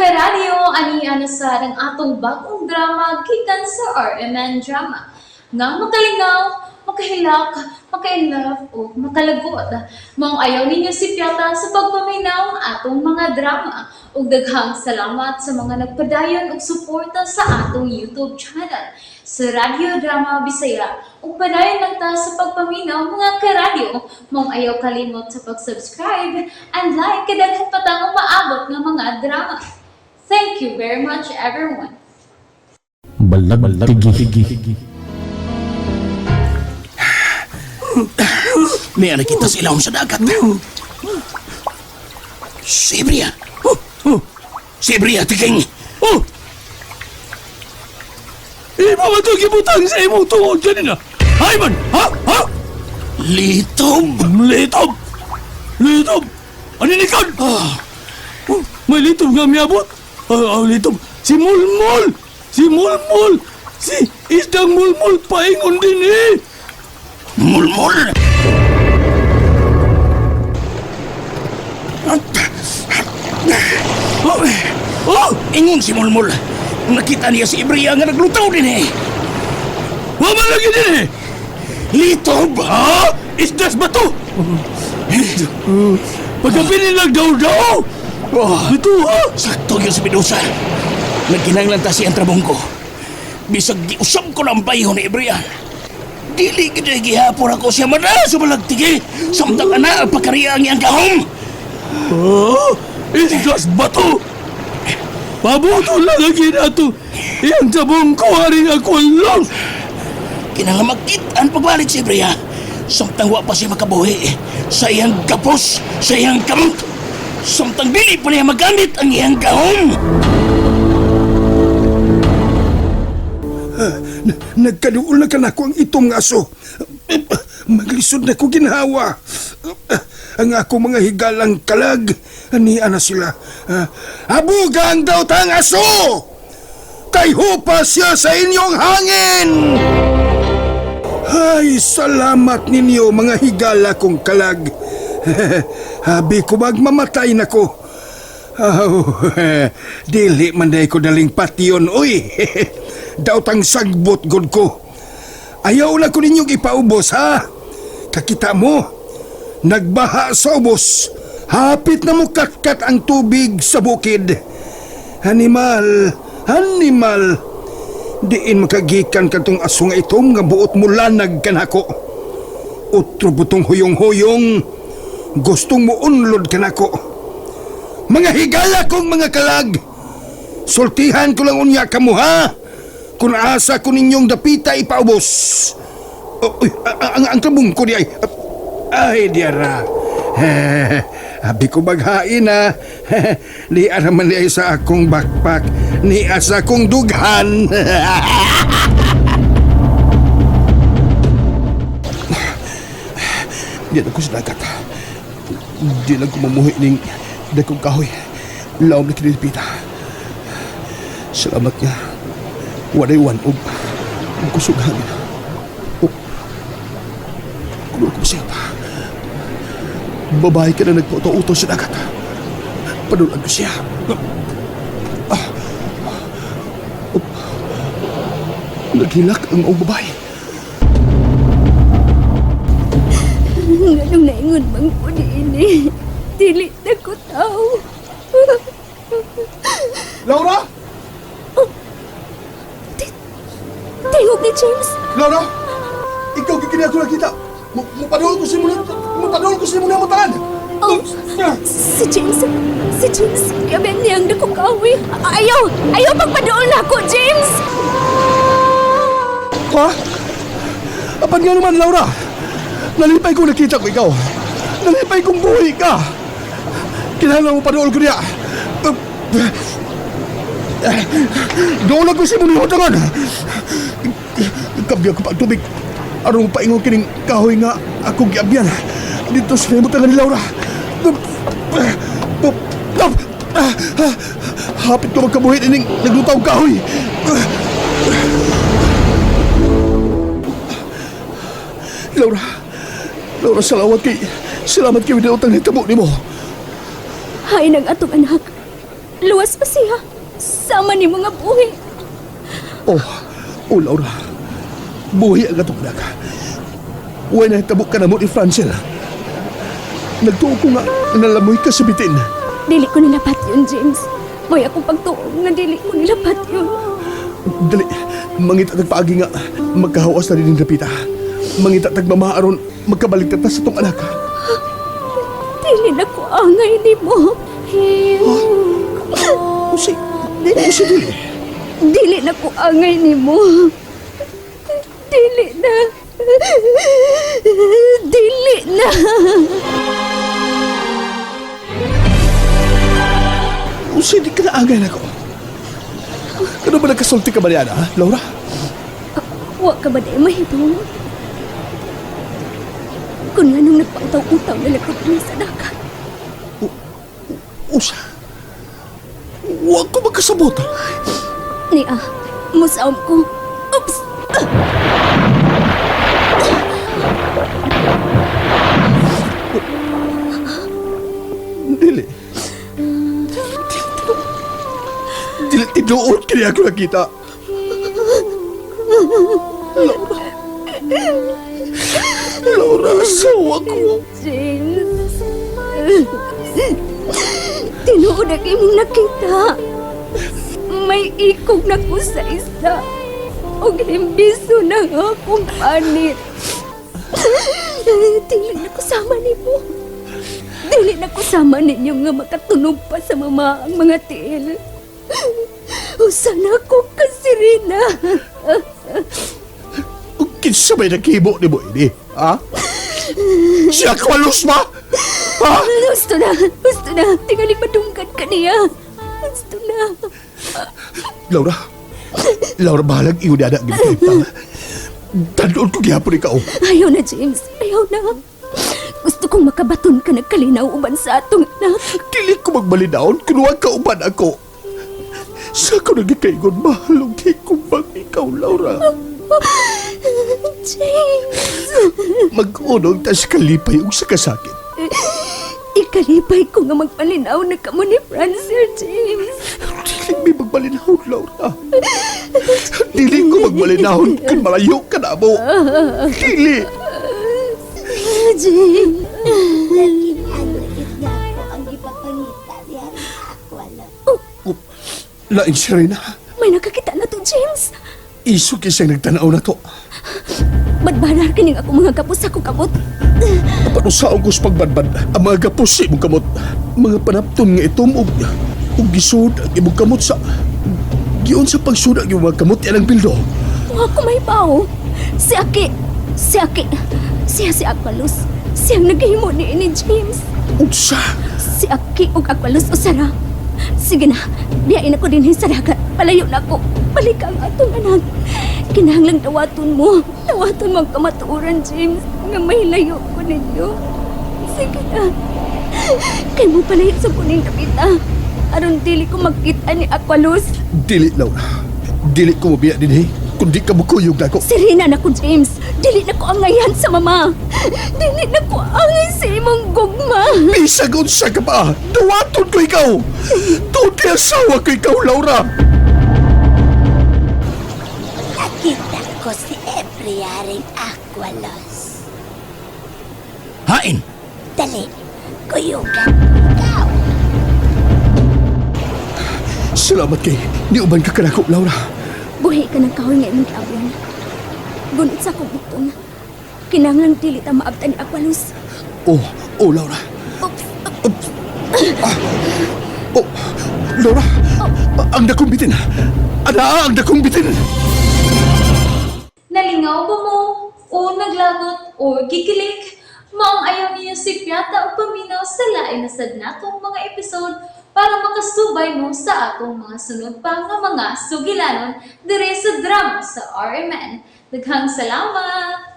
karadyo, aniya na sa ng atong bagong drama gikan sa RMN Drama. Nga makalingaw, makahilak, maka-inlove, o makalagod. Maong ayaw ninyo si Piata sa pagpaminaw ang atong mga drama. Ug daghang salamat sa mga nagpadayon ug suporta sa atong YouTube channel sa Radyo Drama Bisaya. Ug padayon lang ta sa pagpaminaw mga karadyo. Maong ayaw kalimot sa pag-subscribe and like kadaghan pa tang maabot nga mga drama. Thank you very much everyone. Balag tigi. May nakita sila sa dagat. Sibria. Sibria, tiking. Imo man ito gibutang sa imong tuod kanina. Hay man, ha? Litob. Litob! Aninikan! May litob nga miabot. Litob. Si Mulmul! Si Isdang Mulmul paingon din eh. Mulmul. Ingon si Mulmul. Nakita niya si Ibria nga naglutaw din eh. Wama lagi din eh. Litob. Ha? Isdas ba to? Pagkapinin lang daw. Ito ha? Sakto yun si Medusa. Nagkinanglan ta si Antrabong ko. Bisag giusap ko ng bayo ni Ibria. Dili kita gihapon ako siya madaso malagtigi. Samtang ana pagkariya ang iyang kahong. Isdas ba to? Pabuto lang lagi na to. Iyang sabong ko haring ako lang. Kinangamagkit ang pagbalik si Ibria. Samtang wa pa siya makabuhi. Sa iyang kapos, sa iyang kamot. Samtang dili pa niya magamit ang iyang kahong. Nagkaduol na kanako ang itom nga aso. Maglisod na ko ginhawa. Ang ako mga higalang kalag, aniya na sila. Abugang daw tang aso! Kay hupa siya sa inyong hangin! Ay, salamat ninyo mga higala kong kalag. Habi ko magmamatay na ko. Dili man day ko daling patyon, uy. Daw tang sagbot god ko. Ayaw na ko ninyong ipaubos, ha? Kakita mo, nagbaha sa ubos. Hapit na mo katkat ang tubig sa bukid. Animal. Diin makagikan katong aso nga itom nga buot mo lanag kanako. Utro butong huyong-huyong. Gustong mo unlod kanako. Mga higala kong mga kalag. Sultihan ko lang unya kamo, ha? Kung asa ko ninyong dapita ipaubos. Ang kabong ko di ay. Ay, diara. Abi ko baghain na. Di araman di ay sa akong backpack. Ni asa akong dughan. Di na ko sa dagat. Di lang ko mamuhi ning dakong kahoy. Laom na kinilipita. Salamat nga. Waday wanog. Ang kusughan. Kulo ko siya pa. Babae ka na nagpauto-uto sa dagat. Panulan ko siya. Naghilak ang babae. Nganong naingon bang po ini? Dili na ko tao. Laura! Tingog ni James. Laura! Ikaw kikini ako nakita. Mupadol ko si muna mo tanan. Oh, si James. Gabi niyang dakong kawi. Ayaw magpadool na ako, James. Ha? Apan nga naman, Laura? Nalipay kong nakita ko ikaw. Nalipay kong buhay ka. Kinahanglan mo padool ko niya. Doon ako si muna mo tangan. Kabya ko pagtubig. Arong paingon kining kahoy nga akong giabyan. Dito sa limutan ni Laura. Hapit ko magkabuhi ining naglutaw kahoy. Laura, salamat kay winutang hitabo ni mo. Hay nang atong anak. Luwas pa siya. sama ni mga buhi. Oh, Laura. Buhi ang atong anak. Huwag na tabok ka na mo ni Francel. Nagtuo ko nga nalamoy ka sa bitin. Dili ko nilapat yun, James. May akong pagtuong nga dili ko nilapat yun. Dali, mangita tagpaagi nga. Magkahawas na rin ng rapita. Mangita tagmamaaron, magkabalik na ta sa tong anak. Dili na ko angay ni mo. Usi dili. Dili na ko angay ni mo. Dili na. Dili na. Usi di ka na agay na ko. Kano ba nagkasulti ka ba niya, ha, Laura? Wa ka ba di mahitong? Kung nga nung nagpangtaw-utaw na lakot niya sa dagat. Usa? Huwag ko magkasabot. Nia, musaom ko. Oops! Dili. Dili, tinuod kaya ako nakita. Laura, asawa ko. James. Tinuod ang imong nakita. May ikog na ko sa isa. O himbiso na nga akong panit. Dili na ko sama ni mo. Dili na ko sama ninyo nga makatunog pa sa mama ang mga tiil. Usan ako kasirina. Kinsa may naghibo ni mo ini, ha? Siya kwalos ba? Ha? Gusto na. Tingali madunggan ka niya. Gusto na. Laura, bahalag iyo na anak ni Pepang. Tanood ko gihapon ikaw. Ayaw na, James. Ayaw na. Gusto kong makabaton ka nagkalinaw uban sa atong anak. Dili ko magbalinaon kung huwag ka uban ako. Sa ko nagkikaigon, mahalong hikumbang ikaw, Laura. James. Mag-unong tas kalipay og sa kasakit. Ikalipay ko nga magpalinaw na kamo ni Francel, James. Dili may magbalinahon, Laura. Dili ko magbalinahon kung malayo ka na mo. Dili. James. Lain siya rin, ha? May nakakita na to, James. Isok isang nagtanaw na to. Badbanar kining ako mga kapos ako kamot. Paano sa August pagbadbad, ang mga gapos sa imong kamot. Mga panapton nga itom og gisod ang imong kamot sa... Giyon sa pagsud ang imong mga kamot yan ang bildo. Wa ko may bao. Si Aki. Siya si Aqualus. Siyang naghimo ni James. Unsa? Si Aki ug Aqualus usara. Sige na, biyain ako din sa dagat. Palayo na ako. Balik ang atong anak. Kinahanglang tawaton mo. Tawaton mo ang kamatuoran, James. Nga may layo ko ninyo. Sige na. Kay mo palayo sa puning kapita. Aron dili ko magkita ni Aqualus. Dili, Laura. Dili ko mabiya din, kundi ka mukuyog na ko. Sirina na ko, James. Dili na ko angayan sa mama. Dili na ko angay sa imong gugma. Bisag unsa ka pa. Dawaton ko ikaw. Tunti asawa ko ikaw, Laura. Nakita ko si Ebriaring Aqualos. Hain! Dali, kuyugan ikaw. Salamat kay niuban ka kanako, Laura. Buhi ka ng kahoy nga imong giabyan. Gunit sa akong butong. Kinahanglang dili ta maabtan ni Aqualus. Oh, Laura. Oops. Laura. Ang dakong bitin. Ang dakong bitin. Nalingaw ba mo? O naglagot? O gikilik? Maong ayaw niyo si Piata o paminaw sa lain na sad natong mga episode para makasubay mo sa atong mga sunod pa nga mga sugilanon dire sa drama sa RMN. Daghang salamat!